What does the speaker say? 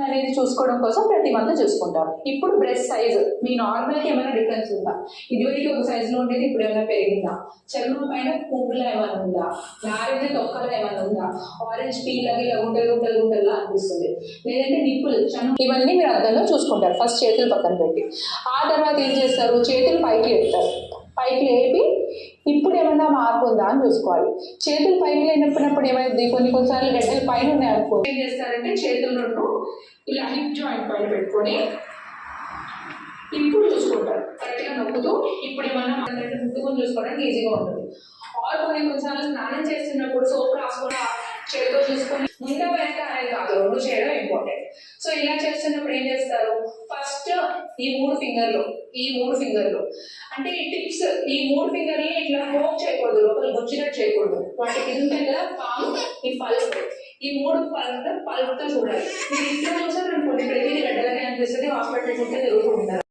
అనేది చూసుకోవడం కోసం ప్రతి మంత్ చూసుకుంటారు. ఇప్పుడు బ్రెస్ట్ సైజ్ మీ నార్మల్ కి ఏమైనా డిఫరెన్స్ ఉందా? ఇదివరకు ఒక సైజ్ లో ఉండేది ఇప్పుడు ఏమైనా పెరిగిందా? చర్మం పైన పువ్వులు ఏమైనా ఉందా? నారింజ తొక్కలు ఏమైనా ఉందా? ఆరెంజ్ పీల్ లాగా ఇలా గుంటలు అనిపిస్తుంది, లేదంటే నిప్పులు చర్మం, ఇవన్నీ మీరు అద్దంలో చూసుకుంటారు. ఫస్ట్ చేతులు పక్కన పెట్టి ఆ తర్వాత ఏం చేస్తారు, చేతులు పైకి లేపుతారు. పైకి లేపి ఇప్పుడు ఏమైనా మార్పు ఉందా అని చూసుకోవాలి. చేతులు పైకి లేనప్పుడు ఏమైంది, కొన్నిసార్లు గడ్డలు పైన ఉన్నాయి అనుకో, ఏం చేస్తారంటే చేతులు రెండు ఇలా హిప్ జాయింట్ పైన పెట్టుకొని ఇప్పుడు చూసుకుంటారు. గట్టిగా నొక్కుతూ ఇప్పుడు ఏమన్నా ముట్టుకొని చూసుకోవడానికి ఈజీగా ఉంటుంది. ఆర్ కొన్నిసార్లు స్నానం చేస్తున్నప్పుడు సోప్ రాసుకొని చేతితో చూసుకొని ముందు వెనక అనేది కాదు, రెండు చేయడం ఇంపార్టెంట్. సో ఇలా చేస్తున్నప్పుడు ఏం చేస్తారు, ఫస్ట్ ఈ మూడు ఫింగర్లు అంటే ఈ టిప్స్, ఈ మూడు ఫింగర్ని ఇట్లా హోక్ చేయకూడదు, లోపల వచ్చినట్టు చేయకూడదు. వాటి కింద కదా పాము, ఈ పల్ప్, ఈ మూడు పల్ప్తో చూడాలి. మీరు ఇట్లా చూసారు అనుకోండి ప్రతిదీ గడ్డలనే అనిపిస్తుంది, హాస్పిటల్ చుట్టూ తిరుగుతూ ఉంటారు.